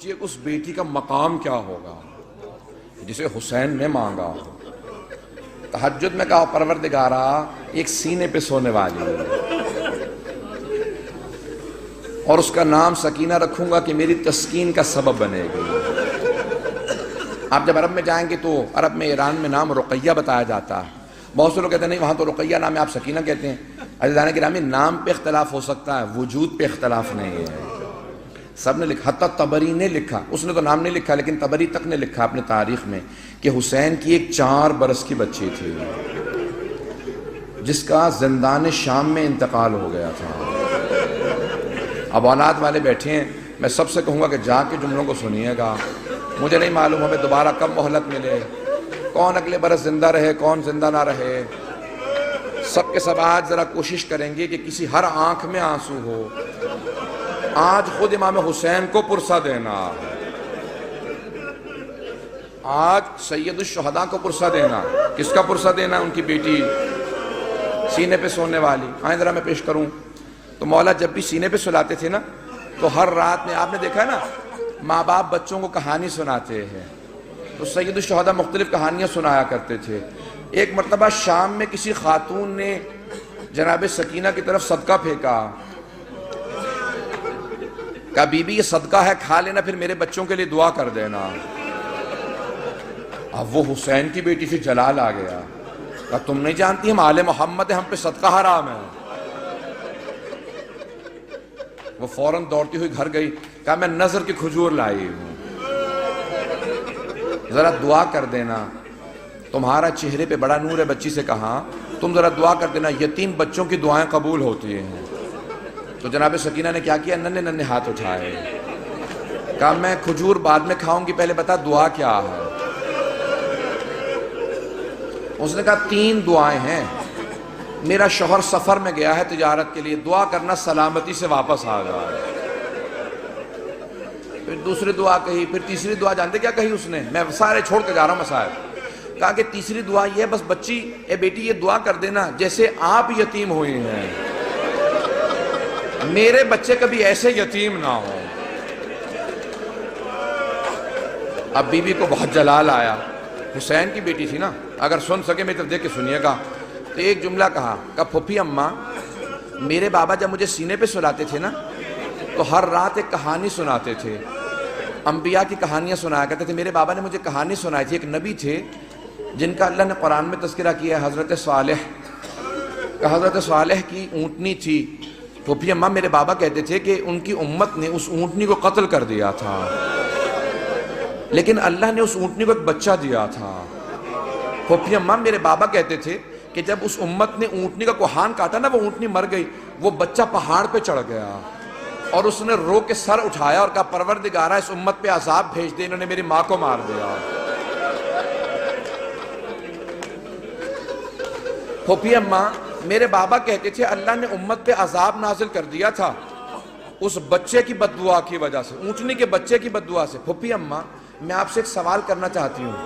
سوچئے کہ اس بیٹی کا مقام کیا ہوگا جسے حسین نے مانگا۔ تہجد میں کہا پروردگارا ایک سینے پہ سونے والی اور اس کا نام سکینہ رکھوں گا کہ میری تسکین کا سبب بنے گی۔ آپ جب عرب میں جائیں گے تو عرب میں ایران میں نام رقیہ بتایا جاتا ہے۔ بہت سے لوگ کہتے ہیں نہیں وہاں تو رقیہ نام ہے، آپ سکینہ کہتے ہیں۔ عزیزان گرامی نام پہ اختلاف ہو سکتا ہے، وجود پہ اختلاف نہیں ہے۔ سب نے لکھا، حتی طبری نے لکھا، اس نے تو نام نہیں لکھا لیکن طبری تک نے لکھا اپنے تاریخ میں کہ حسین کی ایک 4 برس کی بچی تھی جس کا زندان شام میں انتقال ہو گیا تھا۔ اب اولاد والے بیٹھے ہیں، میں سب سے کہوں گا کہ جا کے جملوں کو سنیے گا۔ مجھے نہیں معلوم ہمیں دوبارہ کب مہلت ملے، کون اگلے برس زندہ رہے کون زندہ نہ رہے۔ سب کے سب آج ذرا کوشش کریں گے کہ کسی ہر آنکھ میں آنسو ہو۔ آج خود امام حسین کو پرسہ دینا، آج سید الشہداء کو پرسہ دینا۔ کس کا پرسہ دینا؟ ان کی بیٹی سینے پہ سونے والی۔ آئیں ذرا میں پیش کروں تو مولا جب بھی سینے پہ سلاتے تھے نا تو ہر رات میں آپ نے دیکھا ہے نا ماں باپ بچوں کو کہانی سناتے ہیں، تو سید الشہداء مختلف کہانیاں سنایا کرتے تھے۔ ایک مرتبہ شام میں کسی خاتون نے جناب سکینہ کی طرف صدقہ پھینکا، کہا بی بی یہ صدقہ ہے کھا لینا پھر میرے بچوں کے لیے دعا کر دینا۔ اب وہ حسین کی بیٹی سے جلال آ گیا، کہا تم نہیں جانتی ہم آل محمد ہیں، ہم پہ صدقہ حرام ہے۔ وہ فوراً دوڑتی ہوئی گھر گئی، کہا میں نظر کی کھجور لائی ہوں، ذرا دعا کر دینا، تمہارا چہرے پہ بڑا نور ہے۔ بچی سے کہا تم ذرا دعا کر دینا، یتیم بچوں کی دعائیں قبول ہوتی ہیں۔ تو جناب سکینہ نے کیا کیا؟ ننھے ننھے ہاتھ اٹھائے، کہا میں کھجور بعد میں کھاؤں گی، پہلے بتا دعا کیا ہے۔ اس نے کہا 3 دعائیں ہیں، میرا شوہر سفر میں گیا ہے تجارت کے لیے، دعا کرنا سلامتی سے واپس آ جائے۔ پھر دوسری دعا کہی، پھر تیسری دعا جانتے کیا کہی اس نے؟ میں سارے چھوڑ کے جا رہا ہوں مسائل۔ کہا کہ تیسری دعا یہ ہے بس بچی اے بیٹی یہ دعا کر دینا جیسے آپ یتیم ہوئی ہیں میرے بچے کبھی ایسے یتیم نہ ہوں۔ اب بی بی کو بہت جلال آیا، حسین کی بیٹی تھی نا، اگر سن سکے میری طرف دیکھ کے سنیے گا۔ تو ایک جملہ کہا پھوپھی اماں میرے بابا جب مجھے سینے پہ سلاتے تھے نا تو ہر رات ایک کہانی سناتے تھے، انبیاء کی کہانیاں سنایا کرتے تھے۔ میرے بابا نے مجھے کہانی سنائی تھی، ایک نبی تھے جن کا اللہ نے قرآن میں تذکرہ کیا ہے، حضرت صالح کا۔ حضرت صالح کی اونٹنی تھی، پھوپھی اماں میرے بابا کہتے تھے کہ ان کی امت نے اس اونٹنی کو قتل کر دیا تھا، لیکن اللہ نے اس اونٹنی کو ایک بچہ دیا تھا۔ پھوپھی اماں میرے بابا کہتے تھے کہ جب اس امت نے اونٹنی کا کوہان کاٹا نا، وہ اونٹنی مر گئی، وہ بچہ پہاڑ پہ چڑھ گیا اور اس نے رو کے سر اٹھایا اور کہا پروردگارہ اس امت پہ عذاب بھیج دے، انہوں نے میری ماں کو مار دیا۔ پھوپھی اماں میرے بابا کہتے تھے اللہ نے امت پہ عذاب نازل کر دیا تھا اس بچے کی بد دعا کی وجہ سے، اونٹنی کے بچے کی بد دعا سے۔ پھوپھی اماں میں آپ سے ایک سوال کرنا چاہتی ہوں۔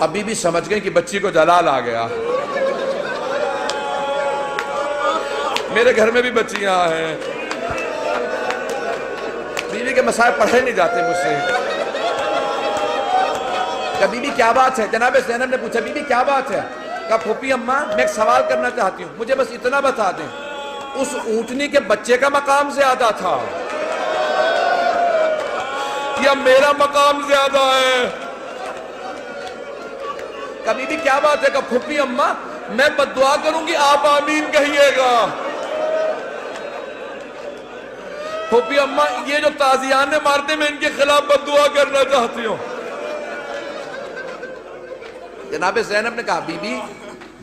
ابھی بھی سمجھ گئے کہ بچی کو جلال آ گیا۔ میرے گھر میں بھی بچیاں ہیں، بیوی کے مسائل پڑھے نہیں جاتے مجھ سے۔ کہا بی بی کیا بات ہے؟ جناب زینب نے پوچھا بی بی کیا بات ہے؟ کہا پھوپھی اماں میں ایک سوال کرنا چاہتی ہوں، مجھے بس اتنا بتا دیں اس اونٹنی کے بچے کا مقام زیادہ تھا یا میرا مقام زیادہ ہے؟ کہا بی بی کیا بات ہے؟ کہا پھوپھی اماں میں بد دعا کروں گی آپ آمین کہیے گا۔ پھوپھی اماں یہ جو تازیانے مارتے میں ان کے خلاف بد دعا کرنا چاہتی ہوں۔ جناب زینب نے کہا بی بی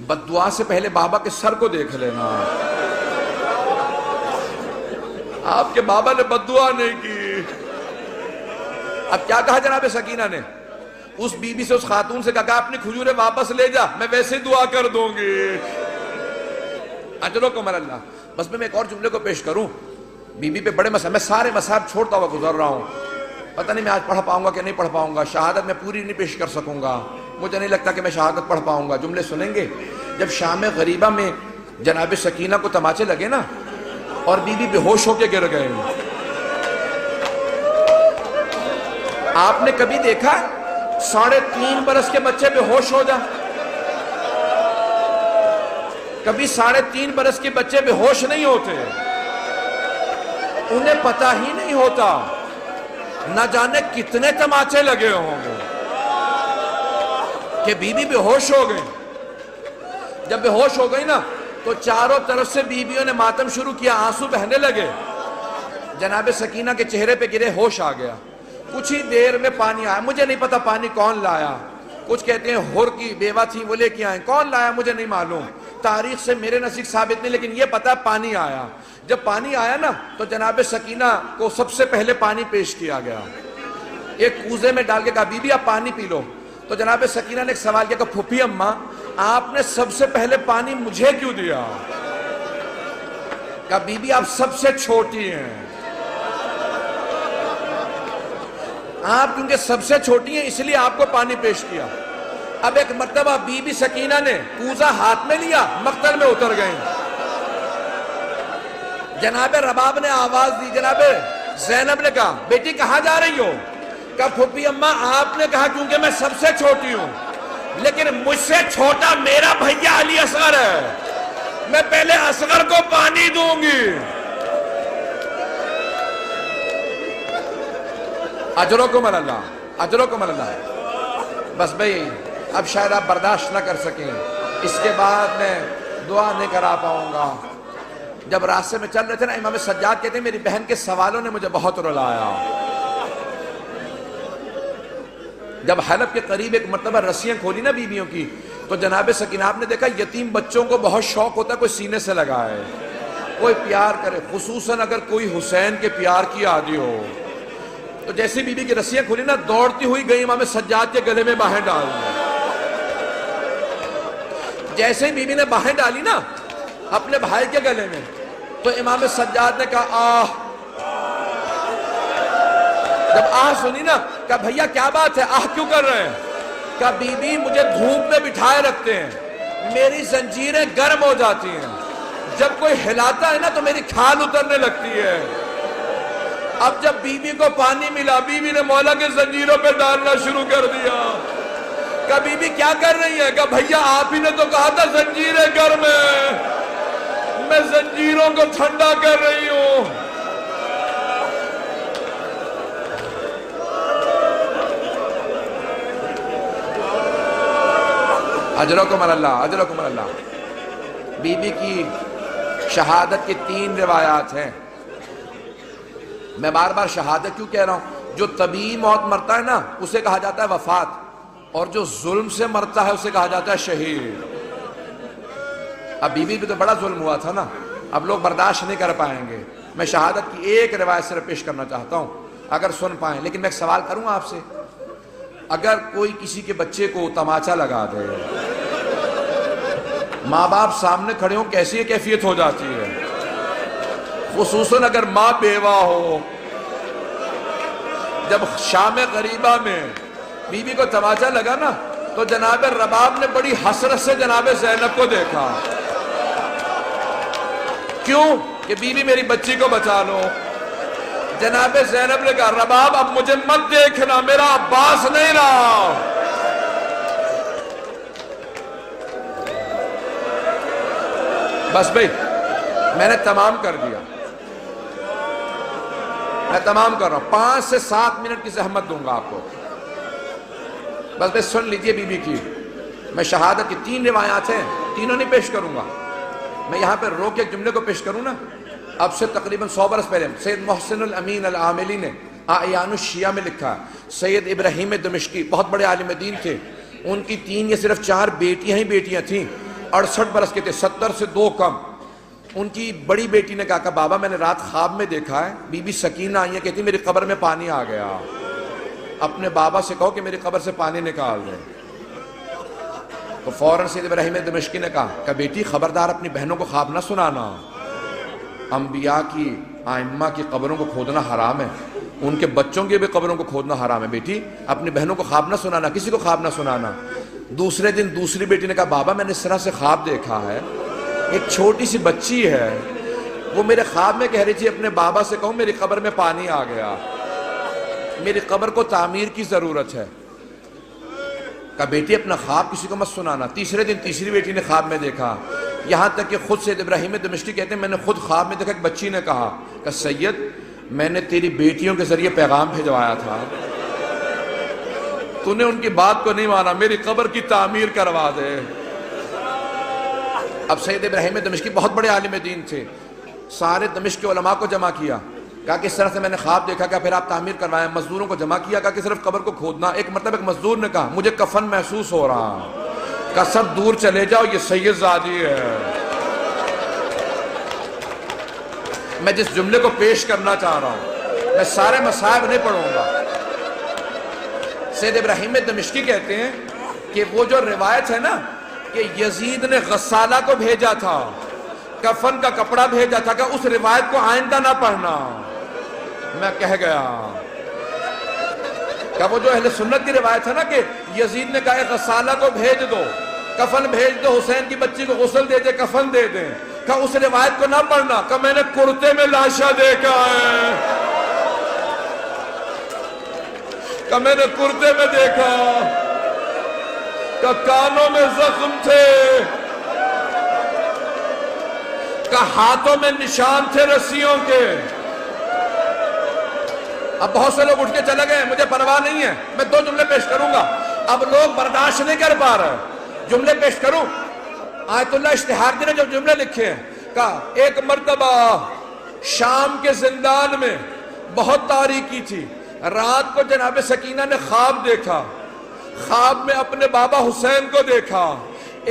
بد دعا سے پہلے بابا کے سر کو دیکھ لینا، آپ کے بابا نے بد دعا نہیں کی۔ اب کیا کہا جناب سکینہ نے؟ اس بی بی سے اس خاتون سے کہا اپنی کھجوریں واپس لے جا، میں ویسے دعا کر دوں گی۔ اجرو کمر اللہ۔ بس میں ایک اور جملے کو پیش کروں، بی بی پہ بڑے مسائل، میں سارے مسائل چھوڑتا ہوا گزر رہا ہوں، پتہ نہیں میں آج پڑھ پاؤں گا کہ نہیں پڑھ پاؤں گا، شہادت میں پوری نہیں پیش کر سکوں گا، مجھے نہیں لگتا کہ میں شہادت پڑھ پاؤں گا۔ جملے سنیں گے جب شام غریبہ میں جناب سکینہ کو تماچے لگے نا اور بی بی بے ہوش ہو کے گر گئے، آپ نے کبھی دیکھا 3.5 برس کے بچے بے ہوش ہو جا؟ کبھی 3.5 برس کے بچے بے ہوش نہیں ہوتے، انہیں پتہ ہی نہیں ہوتا، نہ جانے کتنے تماچے لگے ہوں گے کہ بیوی بے ہوش ہو گئی۔ جب بے ہوش ہو گئی نا تو چاروں طرف سے بیویوں نے ماتم شروع کیا، آنسو بہنے لگے، جناب سکینہ کے چہرے پہ گرے، ہوش آ گیا۔ کچھ ہی دیر میں پانی آیا، مجھے نہیں پتا پانی کون لایا، کچھ کہتے ہیں ہور کی بیوہ تھی وہ لے کے آئیں، کون لایا مجھے نہیں معلوم، تاریخ سے میرے نزدیک ثابت نہیں، لیکن یہ پتا پانی آیا۔ جب پانی آیا نا تو جناب سکینہ کو سب سے پہلے پانی پیش کیا گیا، ایک کوزے میں ڈال کے کہا بی بی آپ پانی پی لو۔ تو جناب سکینہ نے ایک سوال کیا کہ پھوپھی اماں آپ نے سب سے پہلے پانی مجھے کیوں دیا؟ کہا بی بی آپ سب سے چھوٹی ہیں، آپ کیونکہ سب سے چھوٹی ہیں اس لیے آپ کو پانی پیش کیا۔ اب ایک مرتبہ بی بی سکینہ نے کوزہ ہاتھ میں لیا، مقتل میں اتر گئیں۔ جناب رباب نے آواز دی، جناب زینب نے کہا بیٹی کہاں جا رہی ہو؟ کہا پھوپھی اماں آپ نے کہا کیونکہ میں سب سے چھوٹی ہوں، لیکن مجھ سے چھوٹا میرا بھیا علی اصغر ہے، میں پہلے اصغر کو پانی دوں گی۔ اجرکم اللہ، اجرکم اللہ۔ بس بھئی اب شاید آپ برداشت نہ کر سکیں، اس کے بعد میں دعا نہیں کرا پاؤں گا۔ جب راستے میں چل رہے تھے نا، امام سجاد کہتے ہیں میری بہن کے سوالوں نے مجھے بہت رلایا۔ جب حلب کے قریب ایک مرتبہ رسیاں کھولی نا بیویوں کی، تو جناب سکینہ آپ نے دیکھا یتیم بچوں کو بہت شوق ہوتا ہے کوئی سینے سے لگائے، کوئی پیار کرے، خصوصاً اگر کوئی حسین کے پیار کی عادی ہو۔ تو جیسے بی بی کی رسیاں کھولی نا، دوڑتی ہوئی گئی امام سجاد کے گلے میں باہیں ڈال دی۔ جیسے ہی بی بی نے باہیں ڈالی نا اپنے بھائی کے گلے میں، تو امام سجاد نے کہا آہ۔ جب آہ سنی نا، کہا بھیا کیا بات ہے، آہ کیوں کر رہے ہیں؟ کہا بی بی مجھے دھوپ میں بٹھائے رکھتے ہیں، میری زنجیریں گرم ہو جاتی ہیں، جب کوئی ہلاتا ہے نا تو میری کھال اترنے لگتی ہے۔ اب جب بی بی کو پانی ملا، بی بی نے مولا کے زنجیروں پہ ڈالنا شروع کر دیا۔ کہا بی بی کیا کر رہی ہے؟ کہا بھیا آپ ہی نے تو کہا تھا زنجیریں گرم ہیں، میں زنجیروں کو ٹھنڈا کر رہی ہوں۔ اجرکم اللہ، اجرکم اللہ۔ بی بی کی شہادت کی 3 روایات ہیں۔ میں بار بار شہادت کیوں کہہ رہا ہوں؟ جو طبیعی موت مرتا ہے نا اسے کہا جاتا ہے وفات، اور جو ظلم سے مرتا ہے اسے کہا جاتا ہے شہید۔ اب بی بی بھی تو بڑا ظلم ہوا تھا نا، اب لوگ برداشت نہیں کر پائیں گے۔ میں شہادت کی ایک روایت صرف پیش کرنا چاہتا ہوں اگر سن پائیں، لیکن میں ایک سوال کروں آپ سے، اگر کوئی کسی کے بچے کو تماچا لگا دے، ماں باپ سامنے کھڑے ہوں کیسی کیفیت ہو جاتی ہے؟ خصوصاً اگر ماں بیوہ ہو۔ جب شام غریبہ میں بی بی کو تماچا لگا نا تو جناب رباب نے بڑی حسرت سے جناب زینب کو دیکھا، کیوں کہ بی بی میری بچی کو بچا لو۔ جناب زینب نے کہا رباب اب مجھے مت دیکھنا، میرا عباس نہیں رہا۔ بس بھئی میں نے تمام کر دیا، میں تمام کر رہا ہوں، 5 سے 7 منٹ کی زحمت دوں گا آپ کو۔ بس بھئی سن لیجئے بی بی کی، میں شہادت کی 3 روایات ہیں، تینوں نہیں پیش کروں گا، میں یہاں پہ روک ایک جملے کو پیش کروں نا۔ اب سے تقریباً 100 برس پہلے سید محسن الامین العاملی نے اعیان الشیعہ میں لکھا، سید ابراہیم دمشقی بہت بڑے عالم دین تھے، ان کی 3 یا صرف 4 بیٹیاں ہی بیٹیاں تھیں، 68 برس کے تھے، 70 سے 2 کم۔ ان کی بڑی بیٹی نے کہا کہ بابا میں نے رات خواب میں دیکھا ہے بی بی سکینہ آئی ہے، کہتی میری قبر میں پانی آ گیا، اپنے بابا سے کہو کہ میری قبر سے پانی نکال دیں۔ تو فوراً سید ابراہیم دمشقی نے کہا کہ بیٹی خبردار اپنی بہنوں کو خواب نہ سنانا، انبیاء کی ائمہ کی قبروں کو کھودنا حرام ہے، ان کے بچوں کی بھی قبروں کو کھودنا حرام ہے، بیٹی اپنی بہنوں کو خواب نہ سنانا، کسی کو خواب نہ سنانا۔ دوسرے دن دوسری بیٹی نے کہا بابا میں نے اس طرح سے خواب دیکھا ہے، ایک چھوٹی سی بچی ہے، وہ میرے خواب میں کہہ رہی تھی اپنے بابا سے کہوں میری قبر میں پانی آ گیا۔ میری قبر کو تعمیر کی ضرورت ہے. کہا بیٹی اپنا خواب کسی کو مت سنانا. تیسرے دن تیسری بیٹی نے خواب میں دیکھا. یہاں تک کہ خود سید ابراہیم دمشقی کہتے ہیں میں نے خود خواب میں دیکھا ایک بچی نے کہا کہ سید میں نے تیری بیٹیوں کے ذریعے پیغام بھیجوایا تھا, تو نے ان کی بات کو نہیں مانا, میری قبر کی تعمیر کروا دے. اب سید ابراہیم دمشقی بہت بڑے عالم دین تھے, سارے دمشق کے علماء کو جمع کیا, کہا کہ اس طرح سے میں نے خواب دیکھا, کہ پھر آپ تعمیر کروائیں. مزدوروں کو جمع کیا, کہا کہ صرف قبر کو کھودنا. ایک مرتبہ ایک مزدور نے کہا مجھے کفن محسوس ہو رہا, کہا سب دور چلے جاؤ یہ سید زادی ہے. میں جس جملے کو پیش کرنا چاہ رہا ہوں, میں سارے مصائب نہیں پڑھوں گا. سید ابراہیم دمشقی کہتے ہیں کہ وہ جو روایت ہے نا کہ یزید نے غسالہ کو بھیجا تھا, کفن کا کپڑا بھیجا تھا, کہ اس روایت کو آئندہ نہ پڑھنا. میں کہہ گیا کہ وہ جو اہل سنت کی روایت ہے نا کہ یزید نے کہا غسالہ کو بھیج دو, کفن بھیج دو, حسین کی بچی کو غسل دے دے, کفن دے دیں, کہ اس روایت کو نہ پڑھنا. کہ میں نے کرتے میں لاشا دیکھا ہے, کہ میں نے کرتے میں دیکھا, کہ کانوں میں زخم تھے, کہ ہاتھوں میں نشان تھے رسیوں کے. اب بہت سے لوگ اٹھ کے چلے گئے, مجھے پرواہ نہیں ہے, میں 2 جملے پیش کروں گا. اب لوگ برداشت نہیں کر پا رہے, جملے پیش کروں. آیت اللہ اشتہاردی نے جو جملے لکھے ہیں, کہا ایک مرتبہ شام کے زندان میں بہت تاریکی تھی, رات کو جناب سکینہ نے خواب دیکھا, خواب میں اپنے بابا حسین کو دیکھا.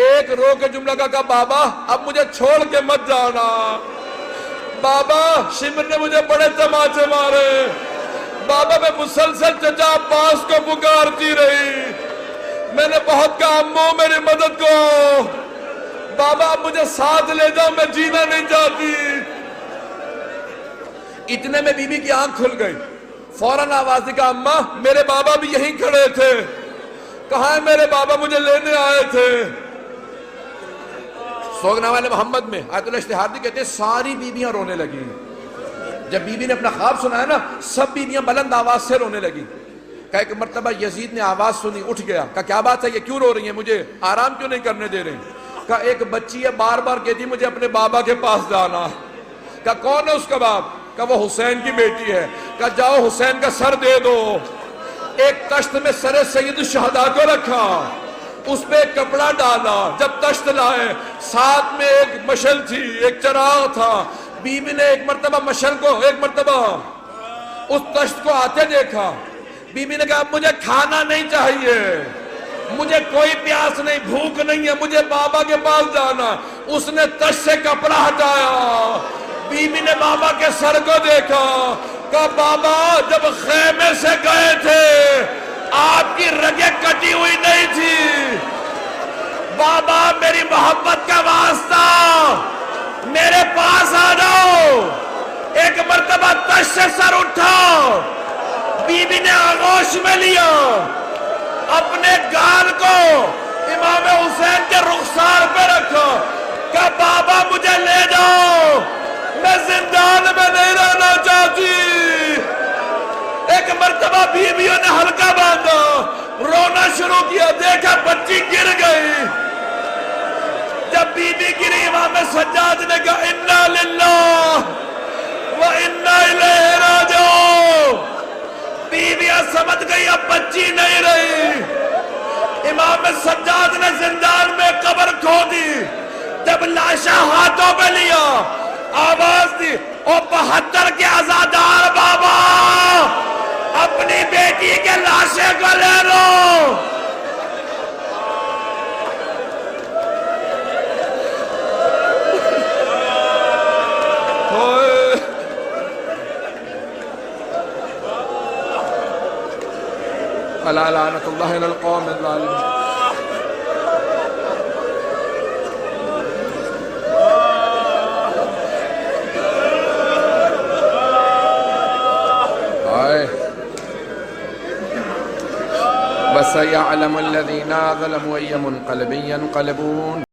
ایک رو کے جملہ کہا بابا اب مجھے چھوڑ کے مت جانا, بابا شمر نے مجھے بڑے تماچے مارے, بابا میں مسلسل چچا عباس کو پکارتی رہی, میں نے بہت کہا امو میری مدد کو, بابا اب مجھے ساتھ لے جاؤ میں جینا نہیں چاہتی. اتنے میں بی بی کی آنکھ کھل گئی, فوراً آواز دی, کہا اماں میرے بابا بھی یہیں کھڑے تھے. کہاں ہے میرے بابا, مجھے لینے آئے تھے. سوگنامہ محمد میں آیت اللہ اشتہاردی کہتے ہیں ساری بیویاں رونے لگی. جب بی بی نے اپنا خواب سنایا نا, سب بیویاں بلند آواز سے رونے لگی. کہا ایک مرتبہ یزید نے آواز سنی, اٹھ گیا, کہا کیا بات ہے, یہ کیوں رو رہی ہیں, مجھے آرام کیوں نہیں کرنے دے رہے. کہا ایک بچی ہے بار بار کہتی مجھے اپنے بابا کے پاس جانا. کہا کون ہے اس کا باپ, کہا وہ حسین کی بیٹی ہے. کہا جاؤ حسین کا سر دے دو. ایک تشت میں سر سید الشہداء کو رکھا, اس پہ ایک کپڑا ڈالا. جب تشت لائے ساتھ میں ایک مشل تھی, ایک چراغ تھا. بی بی نے ایک مرتبہ مشل کو, ایک مرتبہ اس تشت کو آتے دیکھا. بی بی نے کہا مجھے کھانا نہیں چاہیے, مجھے کوئی پیاس نہیں, بھوک نہیں ہے, مجھے بابا کے پاس جانا. اس نے تشت سے کپڑا ہٹایا, بی بی نے بابا کے سر کو دیکھا, کہا بابا جب خیمے سے گئے تھے آپ کی رگیں کٹی ہوئی نہیں تھی, بابا میری محبت کا واسطہ میرے پاس آ جاؤ. ایک مرتبہ تشت سے سر اٹھا, بی بی نے آغوش میں لیا, اپنے گال کو امام حسین کے رخسار پہ رکھا, کہ بابا مجھے لے جاؤ, میں زندان میں نہیں رہنا چاہتی. ایک مرتبہ بیویوں نے ہلکا باندھا, رونا شروع کیا, دیکھا بچی گر گئی. جب بی بی گری امام سجاد نے کہا انا للہ و انا الیہ راجعون. بیویاں سمجھ گئی اب بچی نہیں رہی. امام سجاد نے زندان میں قبر کھو دی. جب لاشا ہاتھوں پہ لیا, آواز دی, او 72 کے عزادار بابا اپنی بیٹی کے لاشے کو لے لو. الا لعنت اللہ علی القوم الظالمین. وَسَيَعْلَمُ الَّذِينَ ظَلَمُوا أَيَّ مُنْقَلَبٍ يَنْقَلِبُونَ.